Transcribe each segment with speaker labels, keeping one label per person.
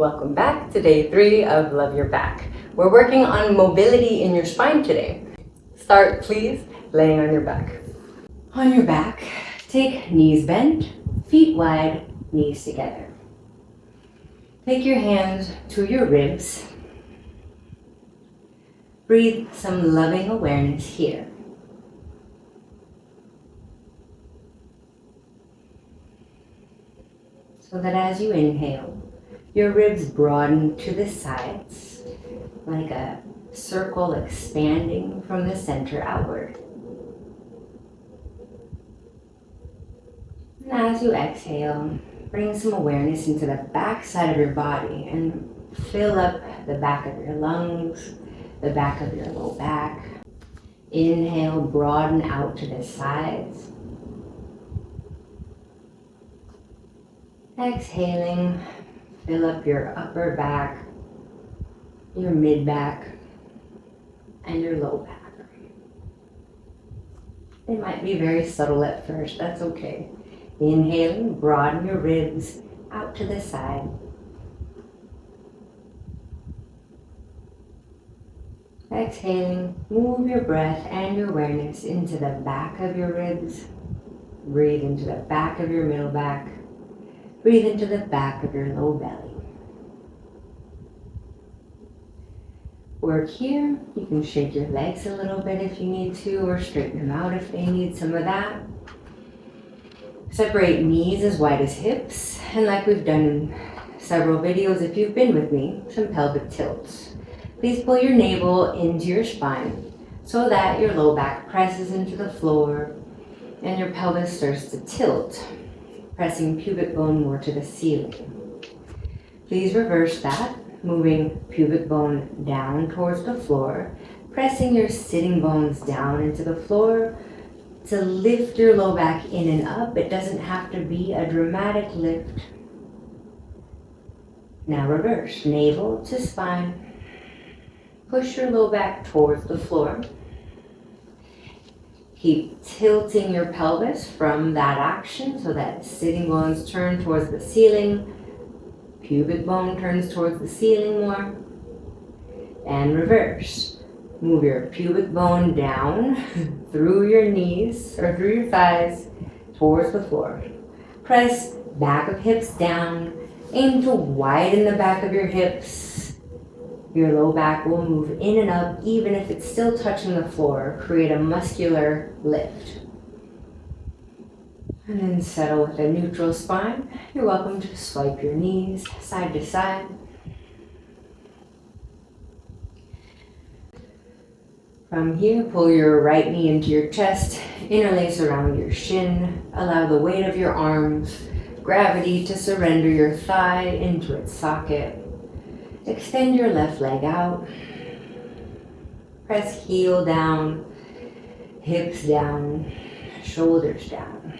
Speaker 1: Welcome back to day 3 of Love Your Back. We're working on mobility in your spine today. Start, please, laying on your back. On your back, take knees bent, feet wide, knees together. Take your hands to your ribs. Breathe some loving awareness here. So that as you inhale, your ribs broaden to the sides, like a circle expanding from the center outward. And as you exhale, bring some awareness into the back side of your body and fill up the back of your lungs, the back of your low back. Inhale, broaden out to the sides. Exhaling, fill up your upper back, your mid back, and your low back. It might be very subtle at first, that's okay. Inhaling, broaden your ribs out to the side. Exhaling, move your breath and your awareness into the back of your ribs. Breathe into the back of your middle back. Breathe into the back of your low belly. Work here. You can shake your legs a little bit if you need to, or straighten them out if they need some of that. Separate knees as wide as hips, and like we've done in several videos, if you've been with me, some pelvic tilts. Please pull your navel into your spine so that your low back presses into the floor and your pelvis starts to tilt, pressing pubic bone more to the ceiling. Please reverse that, moving pubic bone down towards the floor, pressing your sitting bones down into the floor to lift your low back in and up. It doesn't have to be a dramatic lift. Now reverse, navel to spine. Push your low back towards the floor. Keep tilting your pelvis from that action so that sitting bones turn towards the ceiling. Pubic bone turns towards the ceiling more. And reverse. Move your pubic bone down through your knees or through your thighs towards the floor. Press back of hips down. Aim to widen the back of your hips. Your low back will move in and up even if it's still touching the floor. Create a muscular lift. And then settle with a neutral spine. You're welcome to swipe your knees side to side. From here, pull your right knee into your chest, interlace around your shin, allow the weight of your arms, gravity to surrender your thigh into its socket. Extend your left leg out. Press heel down, hips down, shoulders down.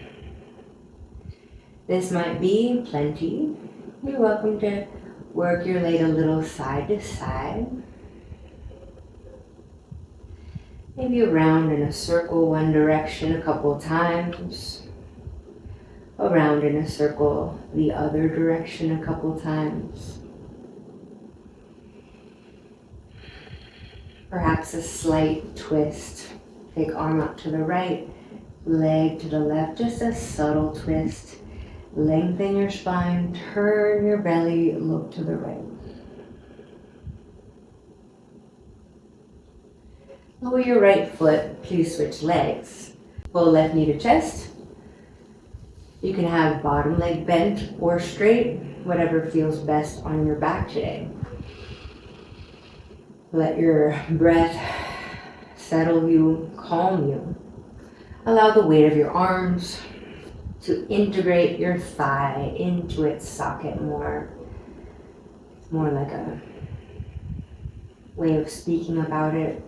Speaker 1: This might be plenty. You're welcome to work your leg a little side to side. Maybe around in a circle one direction a couple times. Around in a circle the other direction a couple times. Perhaps a slight twist. Take arm out to the right, leg to the left, just a subtle twist. Lengthen your spine, turn your belly, look to the right. Lower your right foot, please switch legs. Pull left knee to chest. You can have bottom leg bent or straight, whatever feels best on your back today. Let your breath settle you, calm you. Allow the weight of your arms to integrate your thigh into its socket more. It's more like a way of speaking about it.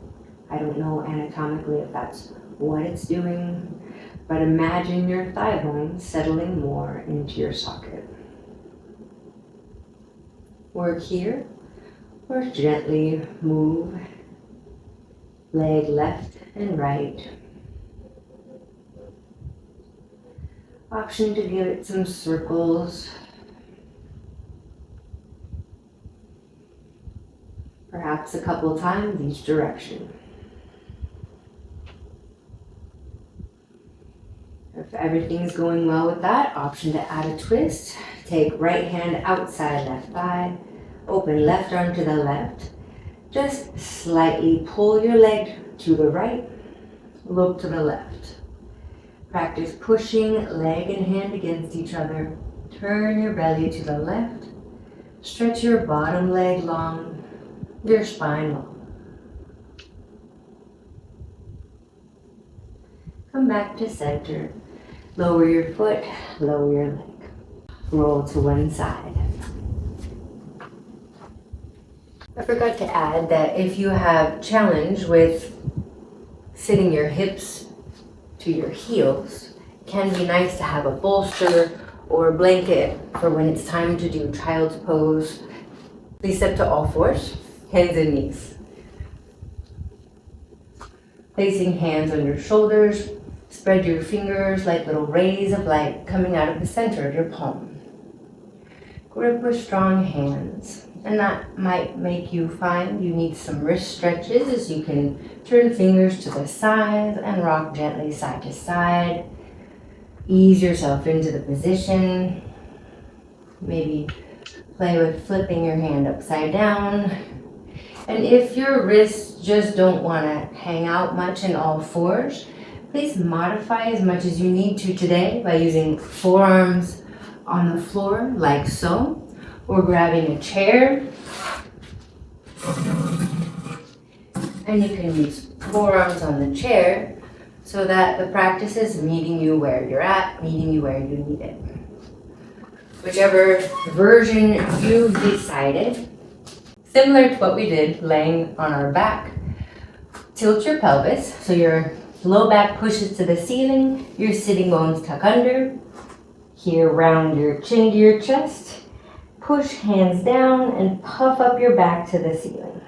Speaker 1: I don't know anatomically if that's what it's doing, but imagine your thigh bone settling more into your socket. Work here. Or gently move leg left and right. Option to give it some circles. perhaps a couple times each direction. If everything's going well with that, option to add a twist. Take right hand outside left thigh, open left arm to the left. Just slightly pull your leg to the right, look to the left. Practice pushing leg and hand against each other. Turn your belly to the left. Stretch your bottom leg long, your spine long. Come back to center. Lower your foot, lower your leg. Roll to one side. I forgot to add that if you have challenge with sitting your hips to your heels, it can be nice to have a bolster or a blanket for when it's time to do child's pose. Please step to all fours, hands and knees. Placing hands on your shoulders, spread your fingers like little rays of light coming out of the center of your palm. Grip with strong hands, and that might make you find you need some wrist stretches as you can turn fingers to the sides and rock gently side to side. Ease yourself into the position. Maybe play with flipping your hand upside down. And if your wrists just don't want to hang out much in all fours, please modify as much as you need to today by using forearms on the floor like so, or grabbing a chair. And you can use forearms on the chair so that the practice is meeting you where you're at, meeting you where you need it. Whichever version you decided. Similar to what we did laying on our back, tilt your pelvis so your low back pushes to the ceiling, your sitting bones tuck under. Here, round your chin to your chest. Push hands down and puff up your back to the ceiling.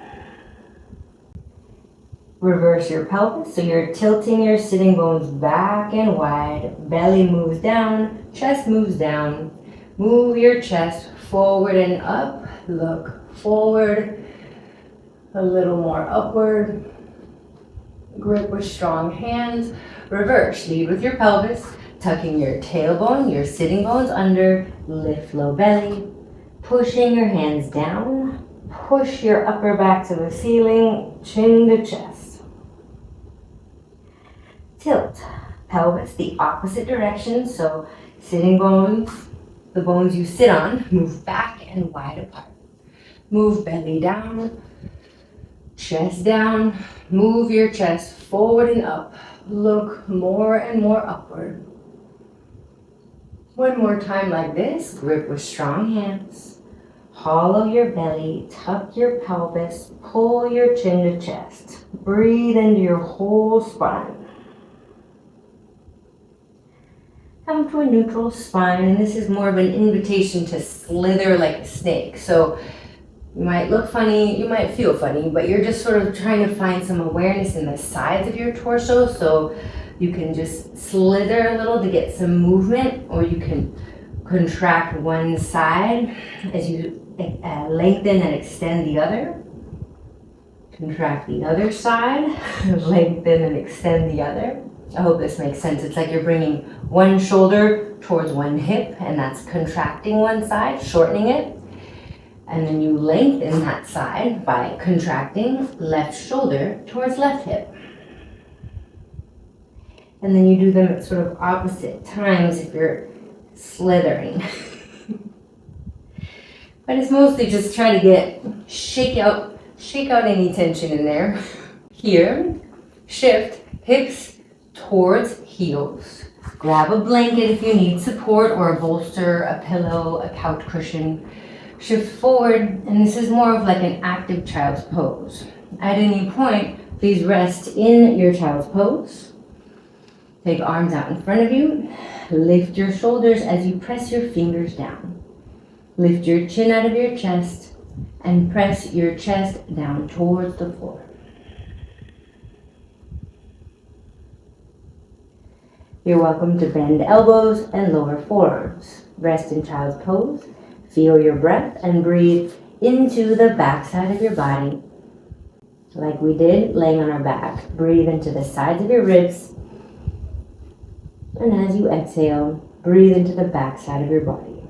Speaker 1: Reverse your pelvis so you're tilting your sitting bones back and wide. Belly moves down, chest moves down. Move your chest forward and up. Look forward, a little more upward. Grip with strong hands. Reverse, lead with your pelvis, tucking your tailbone, your sitting bones under. Lift low belly, pushing your hands down. Push your upper back to the ceiling, chin to chest. Tilt, pelvis the opposite direction, so sitting bones, the bones you sit on, move back and wide apart. Move belly down, chest down. Move your chest forward and up. Look more and more upward. One more time like this. Grip with strong hands. Hollow your belly, tuck your pelvis, pull your chin to chest. Breathe into your whole spine. Come to a neutral spine, and this is more of an invitation to slither like a snake. So you might look funny, you might feel funny, but you're just sort of trying to find some awareness in the sides of your torso, so you can just slither a little to get some movement, or you can contract one side as you lengthen and extend the other. Contract the other side, lengthen and extend the other. I hope this makes sense. It's like you're bringing one shoulder towards one hip, and that's contracting one side, shortening it. And then you lengthen that side by contracting left shoulder towards left hip. And then you do them at sort of opposite times if you're slithering. But it's mostly just try to shake out any tension in there. Here, shift hips towards heels. Grab a blanket if you need support, or a bolster, a pillow, a couch cushion. Shift forward, and this is more of like an active child's pose. At any point, please rest in your child's pose. Take arms out in front of you. Lift your shoulders as you press your fingers down. Lift your chin out of your chest and press your chest down towards the floor. You're welcome to bend elbows and lower forearms. Rest in child's pose. Feel your breath and breathe into the backside of your body, like we did laying on our back. Breathe into the sides of your ribs. And as you exhale, breathe into the back side of your body.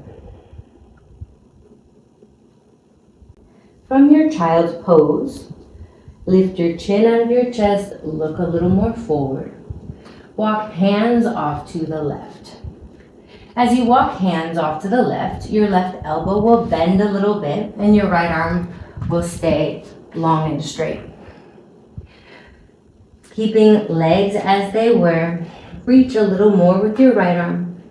Speaker 1: From your child's pose, lift your chin out of your chest, look a little more forward. Walk hands off to the left. As you walk hands off to the left, your left elbow will bend a little bit and your right arm will stay long and straight. Keeping legs as they were, reach a little more with your right arm.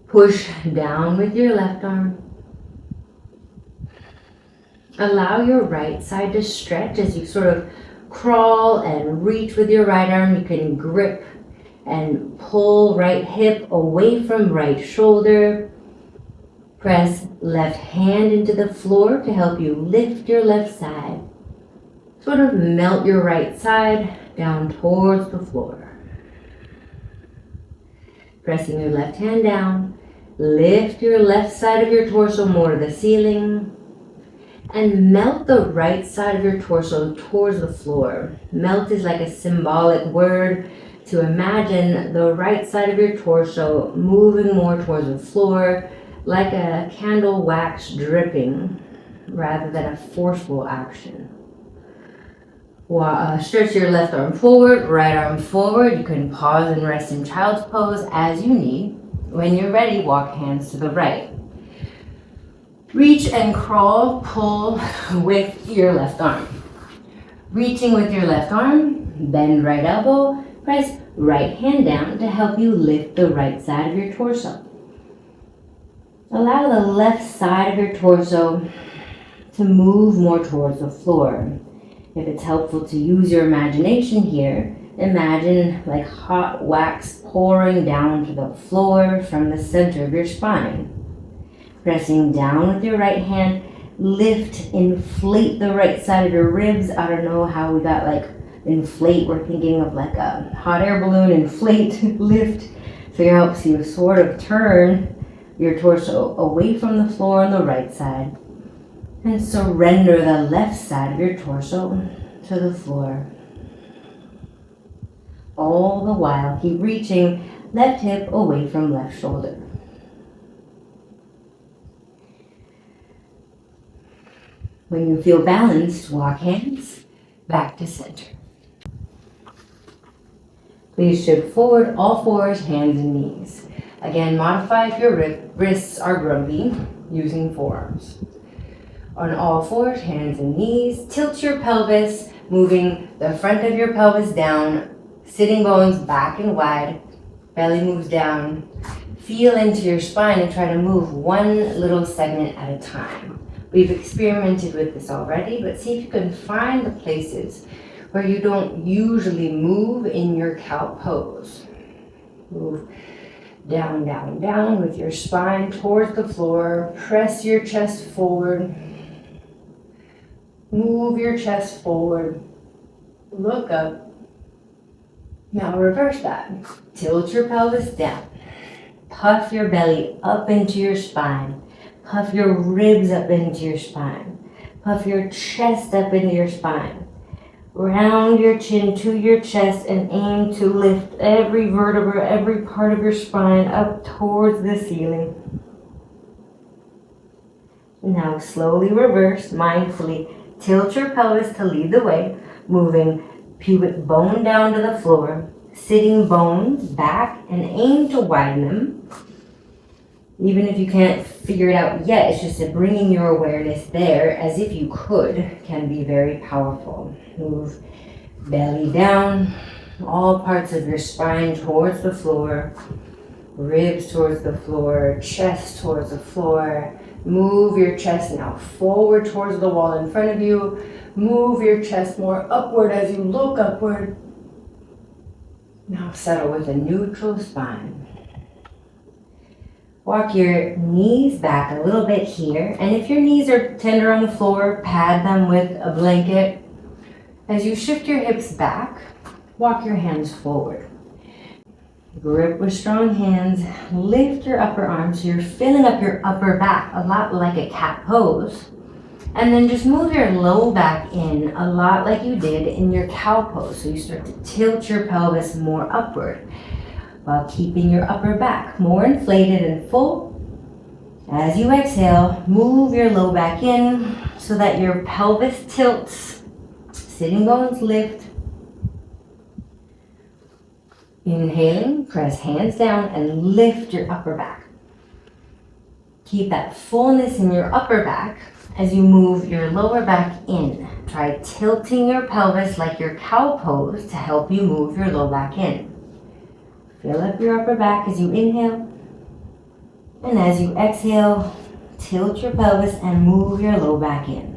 Speaker 1: Push down with your left arm. Allow your right side to stretch as you sort of crawl and reach with your right arm. You can grip and pull right hip away from right shoulder. Press left hand into the floor to help you lift your left side. Sort of melt your right side down towards the floor. Pressing your left hand down, lift your left side of your torso more to the ceiling. And melt the right side of your torso towards the floor. Melt is like a symbolic word to imagine the right side of your torso moving more towards the floor, like a candle wax dripping, rather than a forceful action. Stretch your left arm forward, right arm forward. You can pause and rest in child's pose as you need. When you're ready, walk hands to the right. Reach and crawl, pull with your left arm. Reaching with your left arm, bend right elbow, press right hand down to help you lift the right side of your torso. Allow the left side of your torso to move more towards the floor. If it's helpful to use your imagination here, imagine like hot wax pouring down to the floor from the center of your spine. Pressing down with your right hand, lift, inflate the right side of your ribs. I don't know how we got like inflate. We're thinking of like a hot air balloon, inflate, lift. So it helps you sort of turn your torso away from the floor on the right side and surrender the left side of your torso to the floor. All the while, keep reaching left hip away from left shoulder. When you feel balanced, walk hands back to center. Please shift forward, all fours, hands and knees. Again, modify if your wrists are grumpy, using forearms. On all fours, hands and knees, tilt your pelvis, moving the front of your pelvis down, sitting bones back and wide, belly moves down. Feel into your spine and try to move one little segment at a time. We've experimented with this already, but see if you can find the places where you don't usually move in your cow pose. Move down, down, down with your spine towards the floor. Press your chest forward. Move your chest forward. Look up. Now reverse that. Tilt your pelvis down. Puff your belly up into your spine. Puff your ribs up into your spine. Puff your chest up into your spine. Round your chin to your chest and aim to lift every vertebra, every part of your spine up towards the ceiling. Now slowly reverse, mindfully tilt your pelvis to lead the way, moving pubic bone down to the floor, sitting bones back and aim to widen them. Even if you can't figure it out yet, it's just that bringing your awareness there as if you could can be very powerful. Move belly down, all parts of your spine towards the floor, ribs towards the floor, chest towards the floor. Move your chest now forward towards the wall in front of you. Move your chest more upward as you look upward. Now settle with a neutral spine. Walk your knees back a little bit here, and if your knees are tender on the floor, pad them with a blanket. As you shift your hips back, walk your hands forward. Grip with strong hands, lift your upper arms so you're filling up your upper back, a lot like a cat pose. And then just move your low back in a lot like you did in your cow pose. So you start to tilt your pelvis more upward while keeping your upper back more inflated and full. As you exhale, move your low back in so that your pelvis tilts, sitting bones lift. Inhaling, press hands down and lift your upper back. Keep that fullness in your upper back as you move your lower back in. Try tilting your pelvis like your cow pose to help you move your low back in. Fill up your upper back as you inhale. And as you exhale, tilt your pelvis and move your low back in.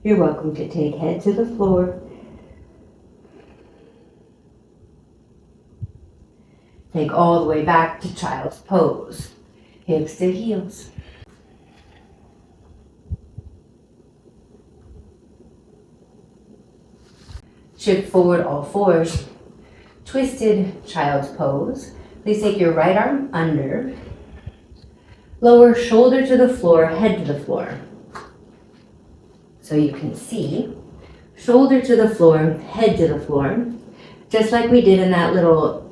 Speaker 1: You're welcome to take head to the floor. Take all the way back to child's pose. Hips to heels. Shift forward all fours. Twisted child's pose. Please take your right arm under. Lower shoulder to the floor, head to the floor. So you can see, shoulder to the floor, head to the floor. Just like we did in that little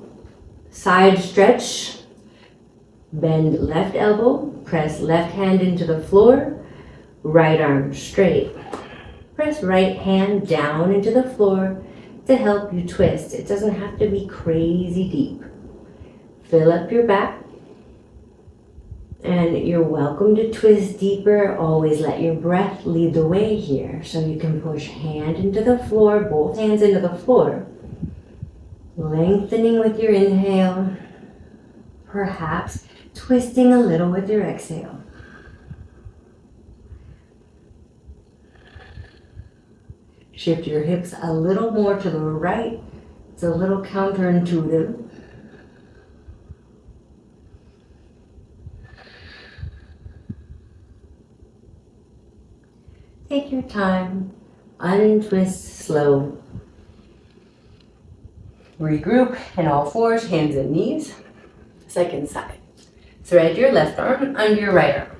Speaker 1: side stretch. Bend left elbow, press left hand into the floor, right arm straight. Press right hand down into the floor to help you twist. It doesn't have to be crazy deep. Fill up your back. And you're welcome to twist deeper. Always let your breath lead the way here. So you can push hand into the floor, both hands into the floor. Lengthening with your inhale. Perhaps twisting a little with your exhale. Shift your hips a little more to the right. It's a little counterintuitive. Take your time, untwist slow. Regroup in all fours, hands and knees. Second side. Thread your left arm under your right arm.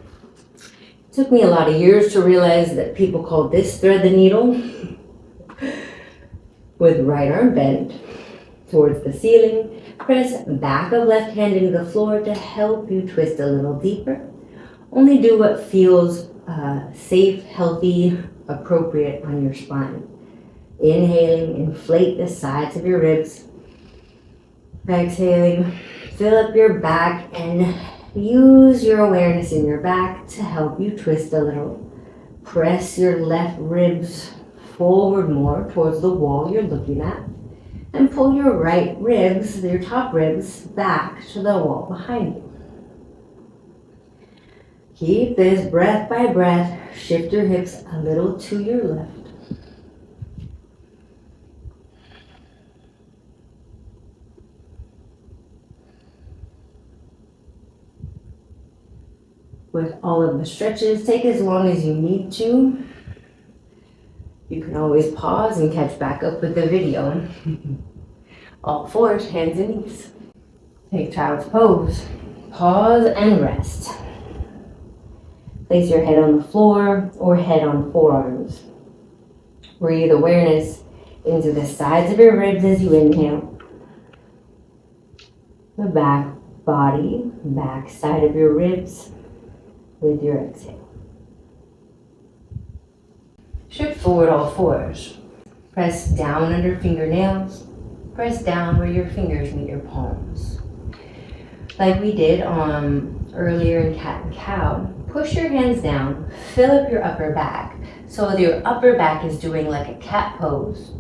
Speaker 1: It took me a lot of years to realize that people call this thread the needle. With right arm bent towards the ceiling, press back of left hand into the floor to help you twist a little deeper. Only do what feels safe, healthy, appropriate on your spine. Inhaling, inflate the sides of your ribs. Exhaling, fill up your back and use your awareness in your back to help you twist a little. Press your left ribs forward more towards the wall you're looking at. And pull your right ribs, your top ribs, back to the wall behind you. Keep this breath by breath. Shift your hips a little to your left. With all of the stretches, take as long as you need to. You can always pause and catch back up with the video. All fours, hands and knees. Take child's pose. Pause and rest. Place your head on the floor or head on forearms. Breathe awareness into the sides of your ribs as you inhale. The back body, back side of your ribs with your exhale. Shift forward all fours. Press down under fingernails. Press down where your fingers meet your palms. Like we did earlier in cat and cow, push your hands down, fill up your upper back. So your upper back is doing like a cat pose.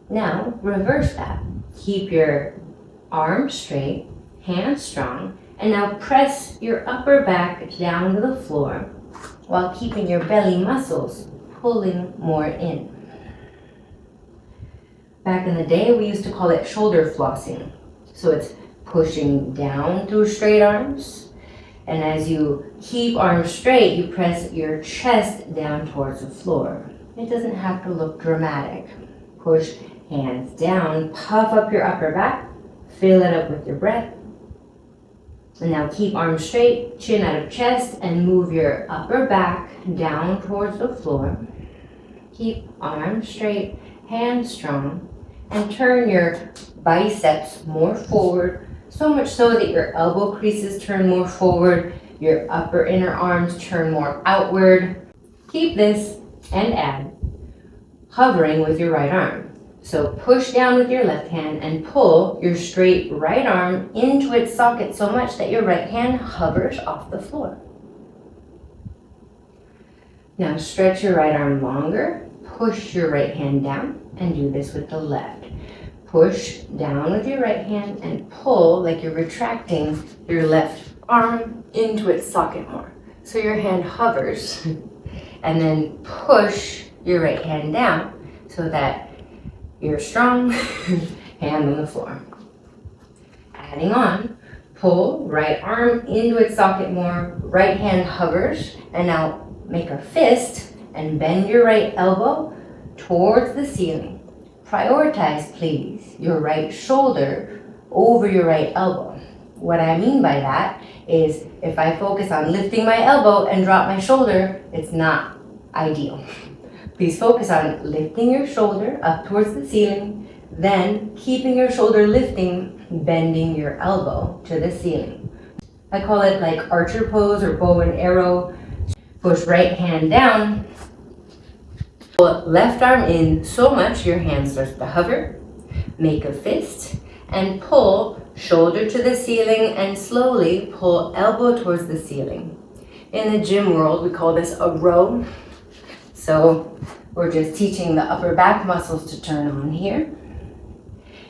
Speaker 1: Now reverse that. Keep your arms straight, hands strong, and now press your upper back down to the floor while keeping your belly muscles pulling more in. Back in the day, we used to call it shoulder flossing. So it's pushing down through straight arms. And as you keep arms straight, you press your chest down towards the floor. It doesn't have to look dramatic. Push hands down, puff up your upper back, fill it up with your breath. And now keep arms straight, chin out of chest, and move your upper back down towards the floor. Keep arms straight, hands strong, and turn your biceps more forward, so much so that your elbow creases turn more forward, your upper inner arms turn more outward. Keep this and add hovering with your right arm. So push down with your left hand and pull your straight right arm into its socket so much that your right hand hovers off the floor. Now stretch your right arm longer, push your right hand down, and do this with the left. Push down with your right hand and pull like you're retracting your left arm into its socket more. So your hand hovers, and then push your right hand down so that you're strong, hand on the floor. Adding on, pull right arm into its socket more, right hand hovers, and now make a fist and bend your right elbow towards the ceiling. Prioritize, please, your right shoulder over your right elbow. What I mean by that is if I focus on lifting my elbow and drop my shoulder, it's not ideal. Please focus on lifting your shoulder up towards the ceiling, then keeping your shoulder lifting, bending your elbow to the ceiling. I call it like archer pose or bow and arrow. Push right hand down, pull left arm in so much your hand starts to hover, make a fist, and pull shoulder to the ceiling and slowly pull elbow towards the ceiling. In the gym world, we call this a row. So we're just teaching the upper back muscles to turn on here.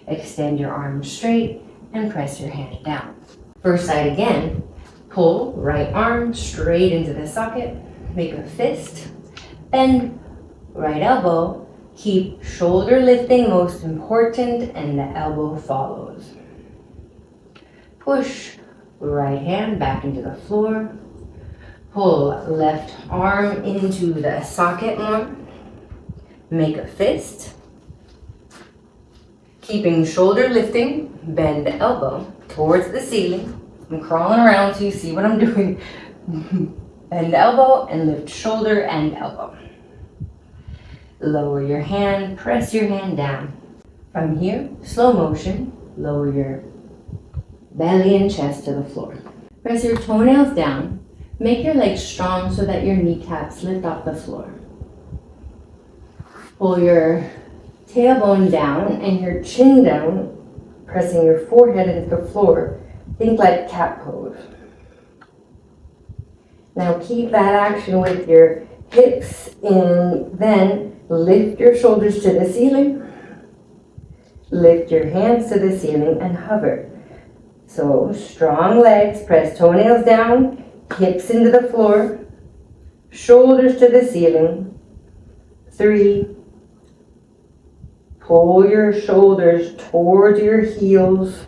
Speaker 1: Extend your arms straight and press your hand down. First side again, pull right arm straight into the socket, make a fist, bend right elbow, keep shoulder lifting most important, and the elbow follows. Push right hand back into the floor. Pull left arm into the socket more. Make a fist. Keeping shoulder lifting, bend the elbow towards the ceiling. I'm crawling around so you see what I'm doing. Bend the elbow and lift shoulder and elbow. Lower your hand, press your hand down. From here, slow motion, lower your belly and chest to the floor. Press your toenails down. Make your legs strong so that your kneecaps lift off the floor. Pull your tailbone down and your chin down, pressing your forehead into the floor. Think like cat pose. Now keep that action with your hips in, then lift your shoulders to the ceiling. Lift your hands to the ceiling and hover. So strong legs, press toenails down, hips into the floor, shoulders to the ceiling. 3. Pull your shoulders towards your heels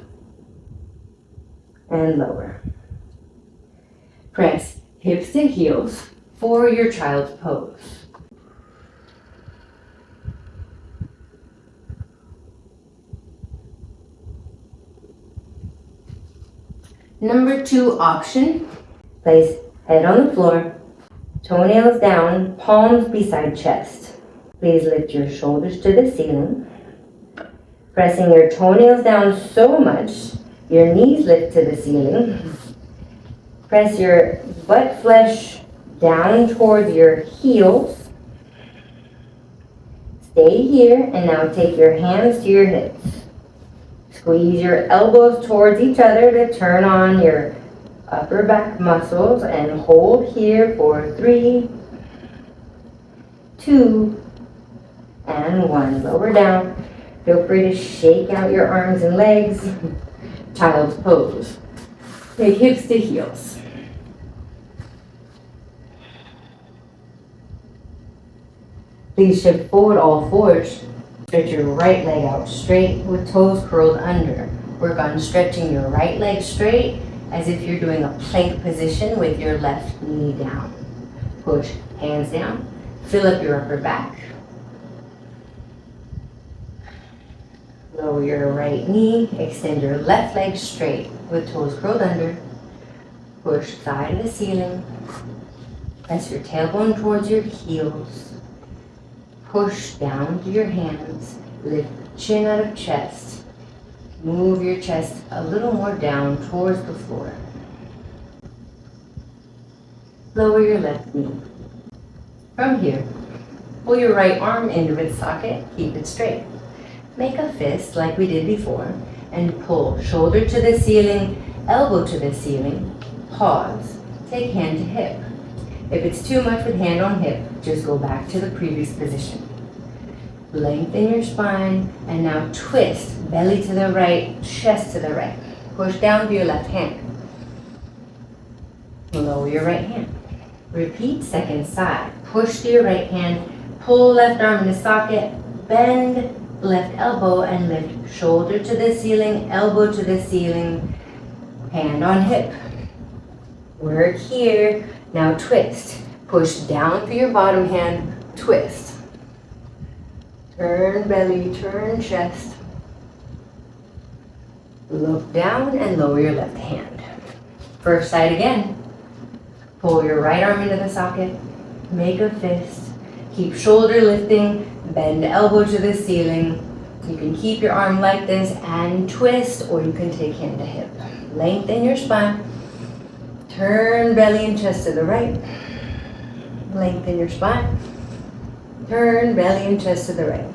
Speaker 1: and lower. Press hips to heels for your child's pose. Number 2 option. Place head on the floor, toenails down, palms beside chest. Please lift your shoulders to the ceiling. Pressing your toenails down so much, your knees lift to the ceiling. Press your butt flesh down towards your heels. Stay here and now take your hands to your hips. Squeeze your elbows towards each other to turn on your upper back muscles and hold here for 3, 2, and 1. Lower down. Feel free to shake out your arms and legs. Child's pose. Take hips to heels. Please shift forward all fours. Stretch your right leg out straight with toes curled under. Work on stretching your right leg straight as if you're doing a plank position with your left knee down. Push hands down. Fill up your upper back. Lower your right knee. Extend your left leg straight with toes curled under. Push thigh to the ceiling. Press your tailbone towards your heels. Push down through your hands. Lift chin out of chest. Move your chest a little more down towards the floor. Lower your left knee. From here, pull your right arm into its socket. Keep it straight. Make a fist like we did before and pull shoulder to the ceiling, elbow to the ceiling. Pause. Take hand to hip. If it's too much with hand on hip, just go back to the previous position. Lengthen your spine and now twist belly to the right, chest to the right. Push down to your left hand. Lower your right hand. Repeat second side. Push to your right hand, pull left arm into socket, bend left elbow and lift shoulder to the ceiling, elbow to the ceiling, hand on hip. Work here. Now twist. Push down through your bottom hand, twist. Turn belly, turn chest. Look down and lower your left hand. First side again. Pull your right arm into the socket. Make a fist. Keep shoulder lifting. Bend elbow to the ceiling. You can keep your arm like this and twist, or you can take hand to hip. Lengthen your spine. Turn belly and chest to the right. Lengthen your spine. Turn belly and chest to the right.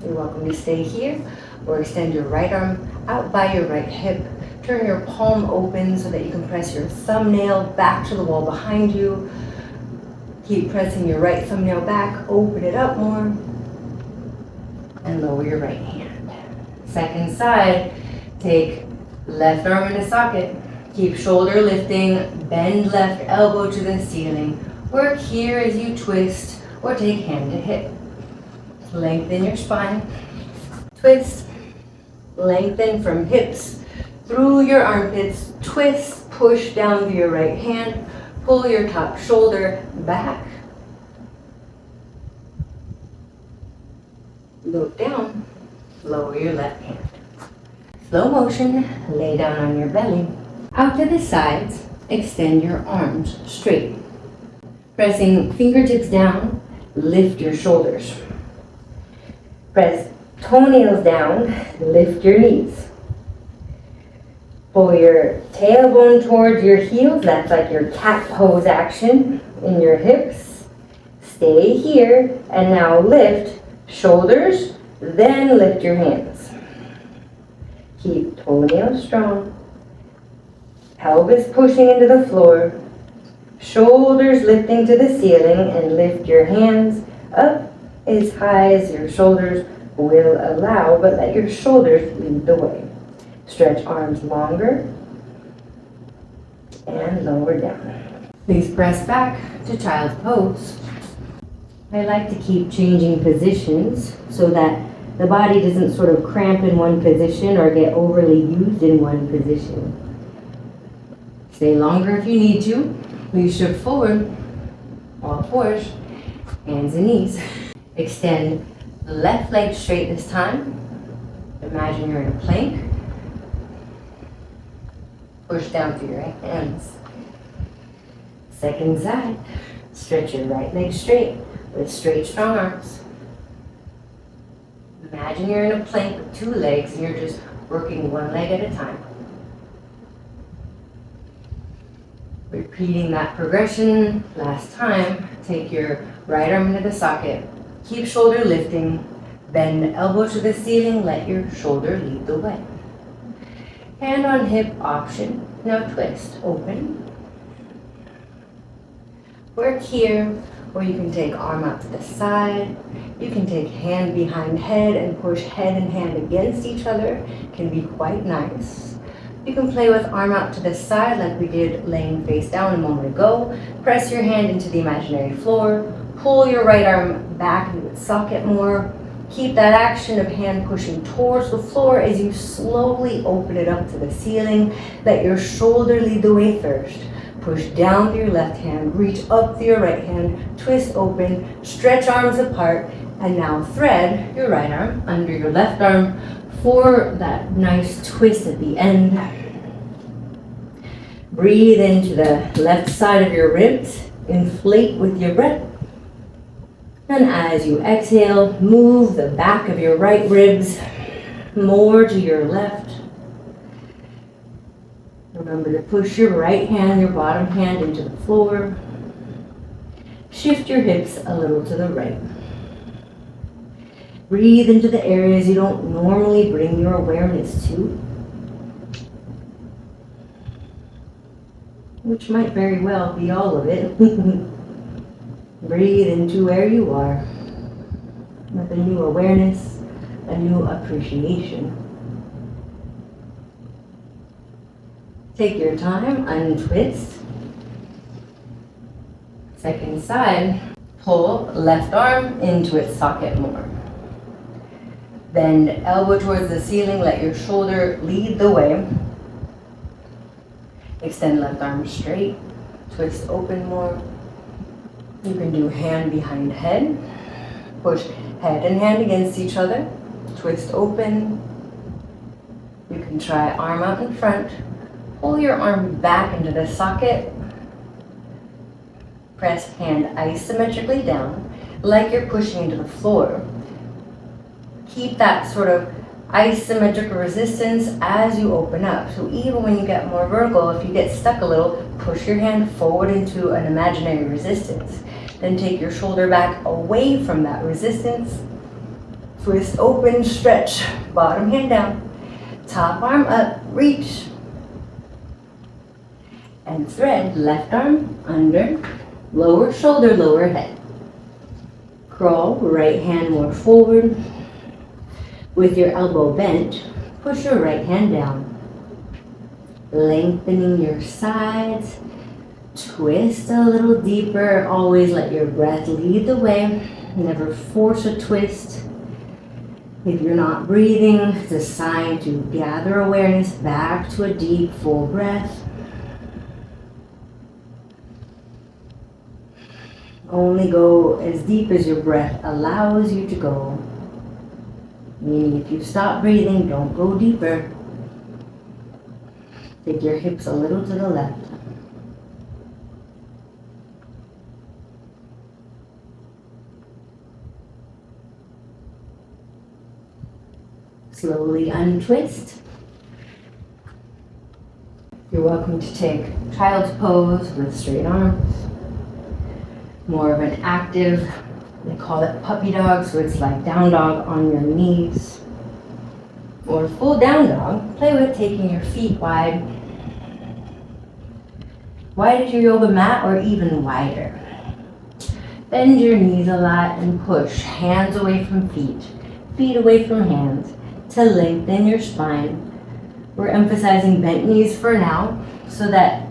Speaker 1: You're welcome to stay here or extend your right arm out by your right hip. Turn your palm open so that you can press your thumbnail back to the wall behind you. Keep pressing your right thumbnail back, open it up more, and lower your right hand. Second side, take left arm in a socket. Keep shoulder lifting, bend left elbow to the ceiling. Work here as you twist or take hand to hip. Lengthen your spine, twist, lengthen from hips through your armpits, twist, push down through your right hand, pull your top shoulder back. Look down, lower your left hand. Slow motion, lay down on your belly. Out to the sides, extend your arms straight. Pressing fingertips down, lift your shoulders. Press toenails down, lift your knees. Pull your tailbone towards your heels, that's like your cat pose action in your hips. Stay here, and now lift shoulders, then lift your hands. Keep toenails strong. Pelvis pushing into the floor, shoulders lifting to the ceiling, and lift your hands up as high as your shoulders will allow, but let your shoulders lead the way. Stretch arms longer and lower down. Please press back to child's pose. I like to keep changing positions so that the body doesn't sort of cramp in one position or get overly used in one position. Stay longer if you need to. Please shift forward, all fours, hands and knees. Extend left leg straight this time. Imagine you're in a plank. Push down through your hands. Second side. Stretch your right leg straight with straight, strong arms. Imagine you're in a plank with two legs and you're just working one leg at a time. Repeating that progression last time, take your right arm into the socket, keep shoulder lifting, bend elbow to the ceiling, let your shoulder lead the way. Hand on hip option, now twist, open. Work here, or you can take arm out to the side. You can take hand behind head and push head and hand against each other, can be quite nice. You can play with arm out to the side like we did laying face down a moment ago. Press your hand into the imaginary floor. Pull your right arm back into its socket more. Keep that action of hand pushing towards the floor as you slowly open it up to the ceiling. Let your shoulder lead the way first. Push down through your left hand, reach up through your right hand, twist open, stretch arms apart, and now thread your right arm under your left arm for that nice twist at the end. Breathe into the left side of your ribs. Inflate with your breath. And as you exhale, move the back of your right ribs more to your left. Remember to push your right hand, your bottom hand into the floor. Shift your hips a little to the right. Breathe into the areas you don't normally bring your awareness to, which might very well be all of it. Breathe into where you are with a new awareness, a new appreciation. Take your time, untwist. Second side, pull left arm into its socket more. Bend elbow towards the ceiling, let your shoulder lead the way. Extend left arm straight, twist open more. You can do hand behind head. Push head and hand against each other. Twist open. You can try arm out in front. Pull your arm back into the socket. Press hand isometrically down, like you're pushing into the floor. Keep that sort of isometric resistance as you open up. So even when you get more vertical, if you get stuck a little, push your hand forward into an imaginary resistance. Then take your shoulder back away from that resistance. Twist open, stretch, bottom hand down, top arm up, reach. And thread left arm under, lower shoulder, lower head. Crawl, right hand more forward. With your elbow bent, push your right hand down. Lengthening your sides. Twist a little deeper. Always let your breath lead the way. Never force a twist. If you're not breathing, it's a sign to gather awareness back to a deep, full breath. Only go as deep as your breath allows you to go. Meaning if you stop breathing, don't go deeper. Take your hips a little to the left. Slowly untwist. You're welcome to take child's pose with straight arms. More of an active, they call it puppy dog, so it's like down dog on your knees. Or full down dog, play with taking your feet wide. Wide as your yoga mat or even wider. Bend your knees a lot and push hands away from feet, feet away from hands to lengthen your spine. We're emphasizing bent knees for now so that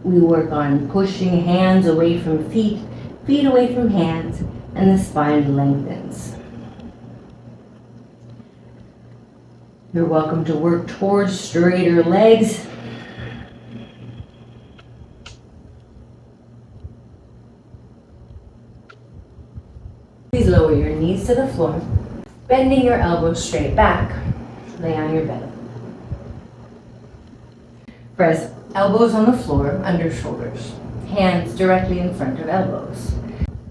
Speaker 1: we work on pushing hands away from feet, feet away from hands, and the spine lengthens. You're welcome to work towards straighter legs. Please lower your knees to the floor, bending your elbows straight back. Lay on your belly. Press elbows on the floor under shoulders, hands directly in front of elbows.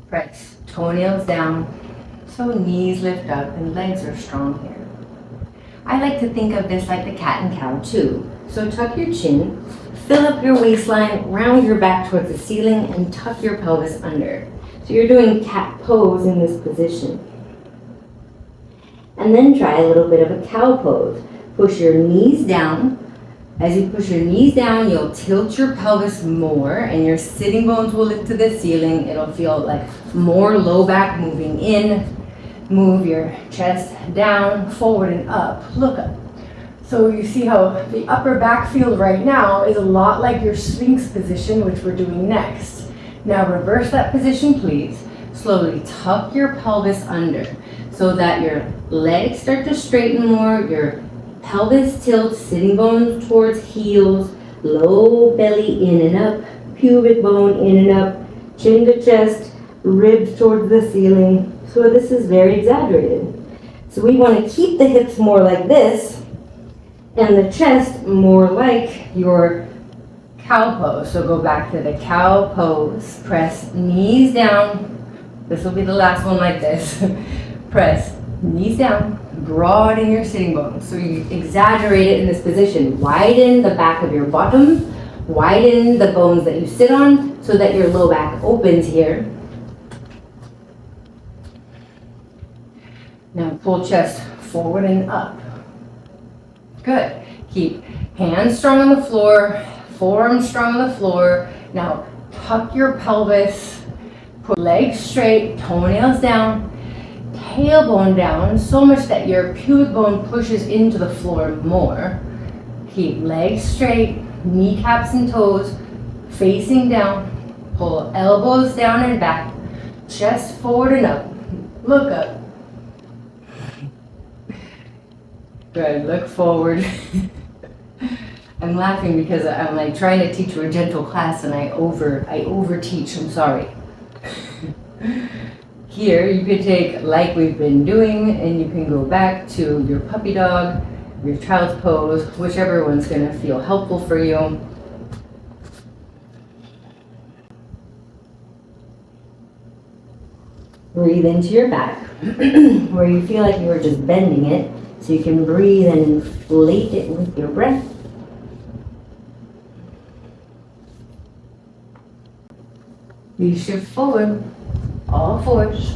Speaker 1: Press toenails down so knees lift up and legs are strong here. I like to think of this like the cat and cow too. So tuck your chin, fill up your waistline, round your back towards the ceiling, and tuck your pelvis under. So you're doing cat pose in this position. And then try a little bit of a cow pose. Push your knees down. As you push your knees down, you'll tilt your pelvis more and your sitting bones will lift to the ceiling. It'll feel like more low back moving in. Move your chest down, forward and up. Look up. So you see how the upper back field right now is a lot like your Sphinx position, which we're doing next. Now reverse that position, please. Slowly tuck your pelvis under so that your legs start to straighten more, your pelvis tilts, sitting bones towards heels, low belly in and up, pubic bone in and up, chin to chest, ribs towards the ceiling. So this is very exaggerated. So we want to keep the hips more like this and the chest more like your Cow pose. So go back to the cow pose. Press knees down. This will be the last one like this. Press knees down. Broaden your sitting bones. So you exaggerate it in this position. Widen the back of your bottom. Widen the bones that you sit on so that your low back opens here. Now pull chest forward and up. Good. Keep hands strong on the floor, forearms strong on the floor. Now tuck your pelvis, put legs straight, toenails down, tailbone down, so much that your pubic bone pushes into the floor more. Keep legs straight, kneecaps and toes facing down. Pull elbows down and back, chest forward and up. Look up. Good, look forward. I'm laughing because I'm like trying to teach you a gentle class and I over teach, I'm sorry. Here you could take like we've been doing and you can go back to your puppy dog, your child's pose, whichever one's gonna feel helpful for you. Breathe into your back where you feel like you are just bending it. So you can breathe and inflate it with your breath. You shift forward, all fours.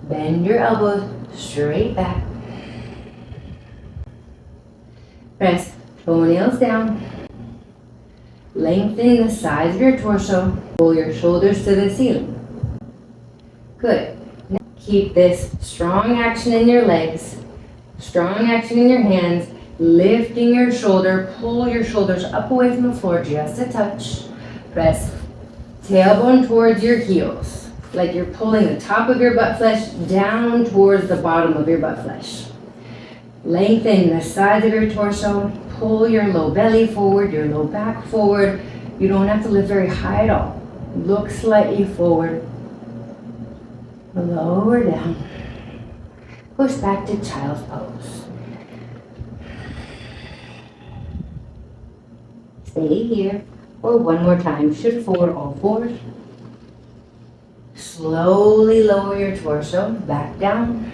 Speaker 1: Bend your elbows straight back. Press toenails down. Lengthen the sides of your torso. Pull your shoulders to the ceiling. Good. Now keep this strong action in your legs. Strong action in your hands, lifting your shoulder, pull your shoulders up away from the floor just a touch. Press tailbone towards your heels, like you're pulling the top of your butt flesh down towards the bottom of your butt flesh. Lengthen the sides of your torso, pull your low belly forward, your low back forward. You don't have to lift very high at all. Look slightly forward, lower down. Push back to child's pose. Stay here for one more time. Shift forward, all fours. Slowly lower your torso back down.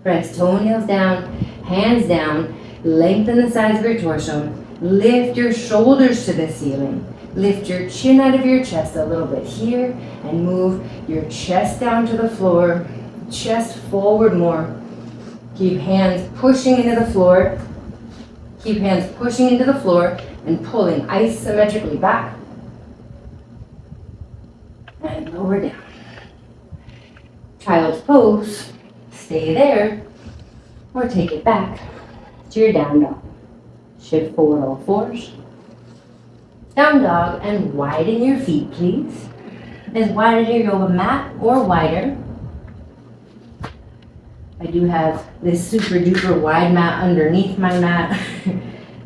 Speaker 1: Press toenails down, hands down. Lengthen the sides of your torso. Lift your shoulders to the ceiling. Lift your chin out of your chest a little bit here and move your chest down to the floor. Chest forward more. Keep hands pushing into the floor. Keep hands pushing into the floor and pulling isometrically back. And lower down. Child's pose. Stay there or take it back to your down dog. Shift forward all fours. Down dog and widen your feet, please. As wide as your yoga mat or wider. I do have this super duper wide mat underneath my mat.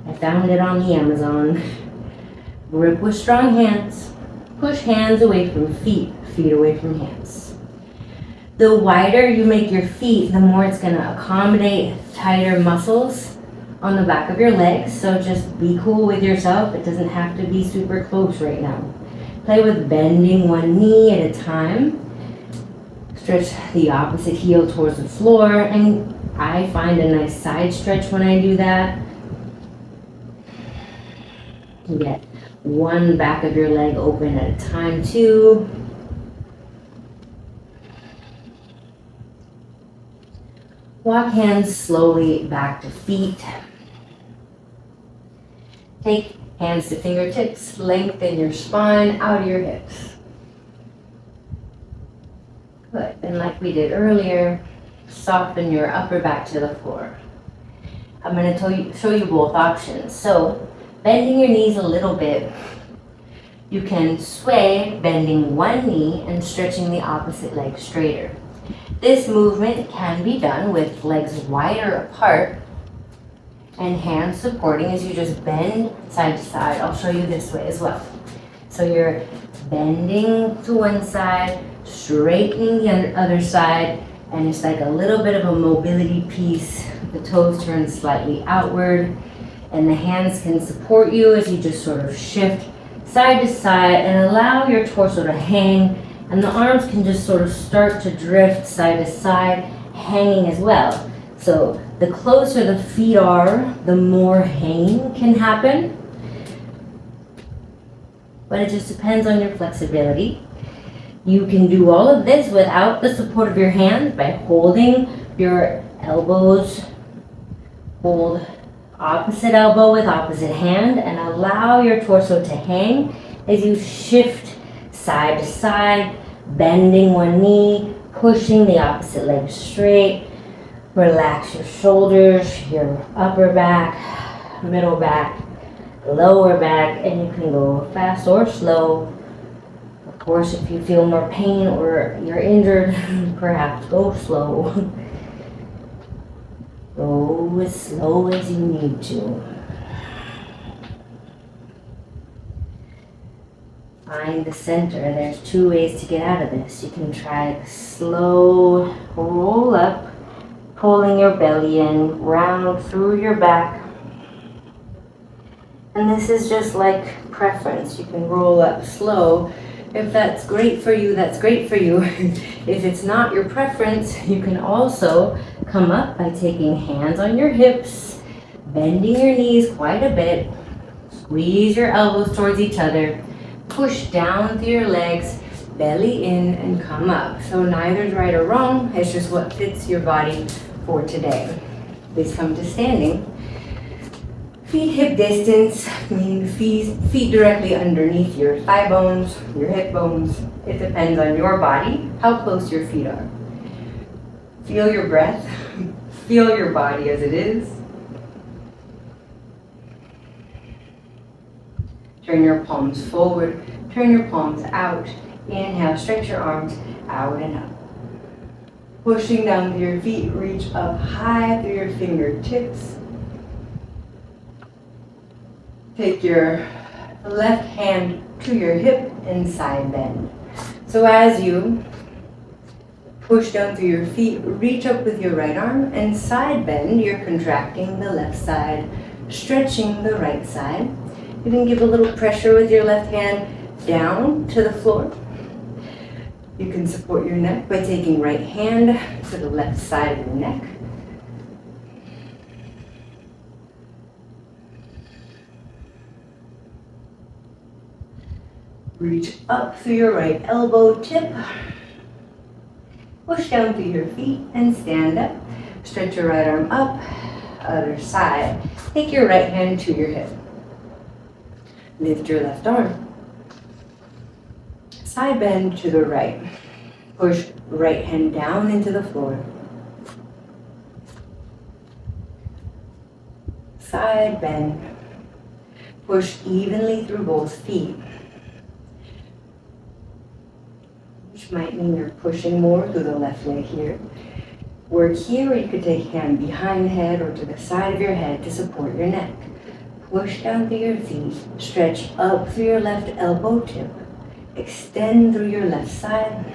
Speaker 1: I found it on the Amazon. Grip with strong hands. Push hands away from feet, feet away from hands. The wider you make your feet, the more it's going to accommodate tighter muscles on the back of your legs. So just be cool with yourself. It doesn't have to be super close right now. Play with bending one knee at a time. Stretch the opposite heel towards the floor, and I find a nice side stretch when I do that. You get one back of your leg open at a time too. Walk hands slowly back to feet. Take hands to fingertips, lengthen your spine out of your hips. Good, and like we did earlier, soften your upper back to the floor. I'm going to show you both options. So, bending your knees a little bit, you can sway bending one knee and stretching the opposite leg straighter. This movement can be done with legs wider apart and hands supporting as you just bend side to side. I'll show you this way as well. So you're bending to one side, straightening the other side, and it's like a little bit of a mobility piece. The toes turn slightly outward. And the hands can support you as you just sort of shift side to side and allow your torso to hang, and the arms can just sort of start to drift side to side, hanging as well. So the closer the feet are, the more hanging can happen. But it just depends on your flexibility. You can do all of this without the support of your hands by holding your elbows. Hold opposite elbow with opposite hand and allow your torso to hang as you shift side to side, bending one knee, pushing the opposite leg straight. Relax your shoulders, your upper back, middle back, lower back, and you can go fast or slow. Of course, if you feel more pain or you're injured, perhaps go slow. Go as slow as you need to. Find the center. There's two ways to get out of this. You can try the slow roll up, pulling your belly in, round through your back. And this is just like preference. You can roll up slow. If that's great for you, that's great for you. If it's not your preference, you can also come up by taking hands on your hips, bending your knees quite a bit, squeeze your elbows towards each other, push down through your legs, belly in, and come up. So neither is right or wrong, it's just what fits your body for today. Please come to standing. Feet hip distance, meaning feet directly underneath your thigh bones, your hip bones. It depends on your body, how close your feet are. Feel your breath, feel your body as it is. Turn your palms forward, turn your palms out. Inhale, stretch your arms out and up. Pushing down to your feet, reach up high through your fingertips. Take your left hand to your hip and side bend. So as you push down through your feet, reach up with your right arm and side bend. You're contracting the left side, stretching the right side. You can give a little pressure with your left hand down to the floor. You can support your neck by taking right hand to the left side of your neck. Reach up through your right elbow tip. Push down through your feet and stand up. Stretch your right arm up, other side. Take your right hand to your hip. Lift your left arm. Side bend to the right. Push right hand down into the floor. Side bend. Push evenly through both feet. Which might mean you're pushing more through the left leg here. Work here, or you could take hand behind the head or to the side of your head to support your neck. Push down through your feet, stretch up through your left elbow tip, extend through your left side.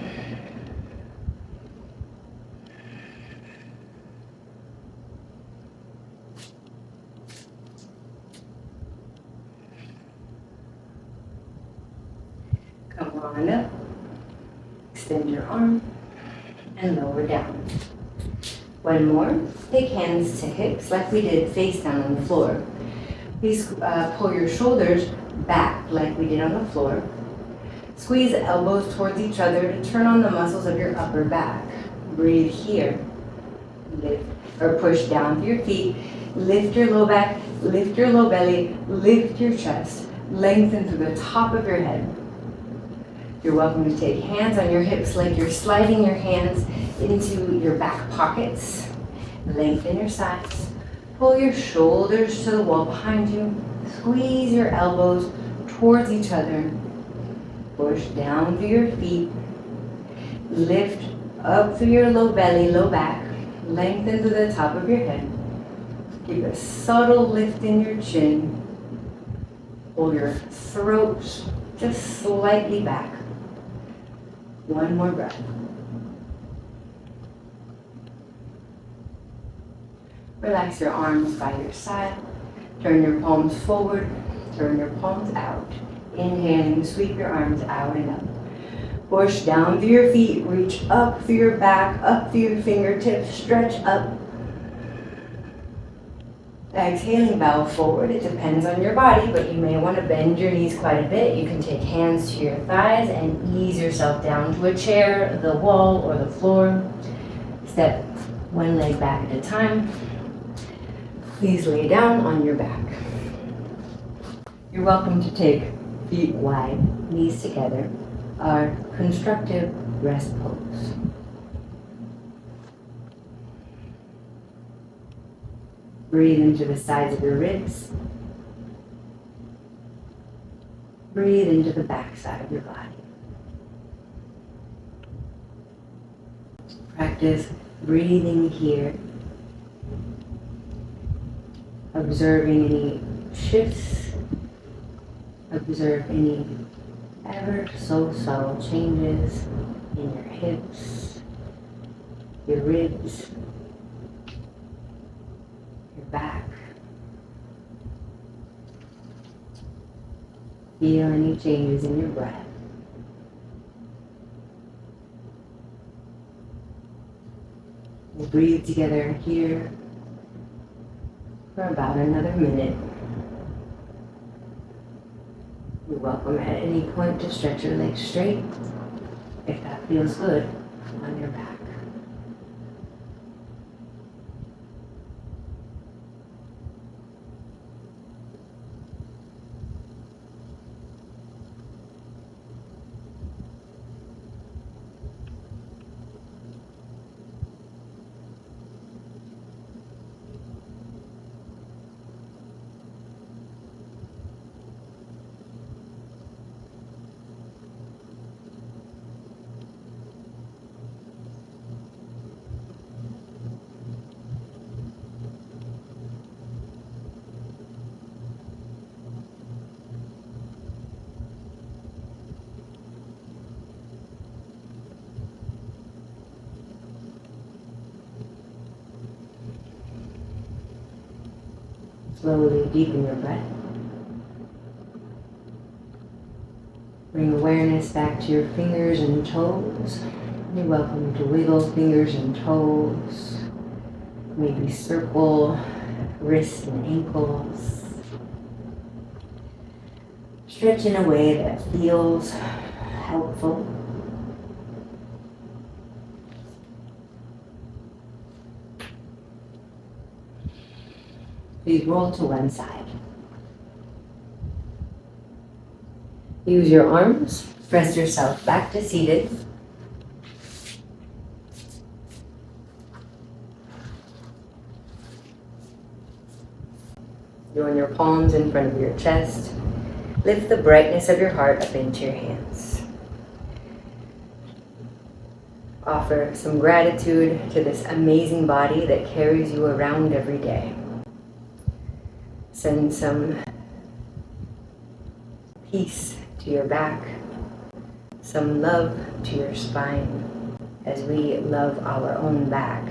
Speaker 1: Come on up. Extend your arm and lower down. One more. Take hands to hips like we did face down on the floor. Please pull your shoulders back like we did on the floor. Squeeze the elbows towards each other to turn on the muscles of your upper back. Breathe here. Lift or push down through your feet. Lift your low back, lift your low belly, lift your chest. Lengthen through the top of your head. You're welcome to take hands on your hips like you're sliding your hands into your back pockets. Lengthen your sides. Pull your shoulders to the wall behind you. Squeeze your elbows towards each other. Push down through your feet. Lift up through your low belly, low back. Lengthen to the top of your head. Keep a subtle lift in your chin. Pull your throat just slightly back. One more breath. Relax your arms by your side. Turn your palms forward, turn your palms out. Inhaling, sweep your arms out and up. Push down through your feet, reach up through your back, up through your fingertips, stretch up. Exhaling, bow forward. It depends on your body, but you may want to bend your knees quite a bit. You can take hands to your thighs and ease yourself down to a chair, the wall, or the floor. Step one leg back at a time. Please lay down on your back. You're welcome to take feet wide, knees together, our constructive rest pose. Breathe into the sides of your ribs. Breathe into the back side of your body. Practice breathing here. Observing any shifts. Observe any ever so subtle changes in your hips, your ribs, your back. Feel any changes in your breath. We'll breathe together here for about another minute. You're welcome at any point to stretch your legs straight if that feels good on your back. Slowly deepen your breath. Bring awareness back to your fingers and toes. You're welcome to wiggle fingers and toes. Maybe circle wrists and ankles. Stretch in a way that feels helpful. Please roll to one side. Use your arms. Press yourself back to seated. Join your palms in front of your chest. Lift the brightness of your heart up into your hands. Offer some gratitude to this amazing body that carries you around every day. Send some peace to your back, some love to your spine as we love our own back.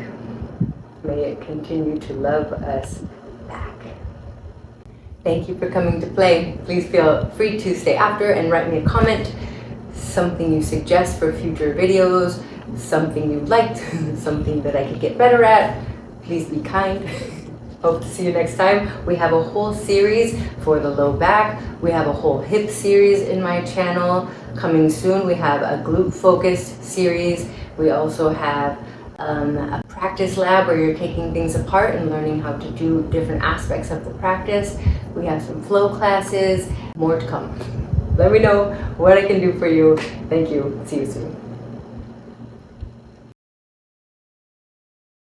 Speaker 1: May it continue to love us back. Thank you for coming to play. Please feel free to stay after and write me a comment, something you suggest for future videos, something you liked, something that I could get better at. Please be kind. Hope to see you next time. We have a whole series for the low back. We have a whole hip series in my channel coming soon. We have a glute focused series. We also have a practice lab where you're taking things apart and learning how to do different aspects of the practice. We have some flow classes, more to come. Let me know what I can do for you. Thank you. See you soon.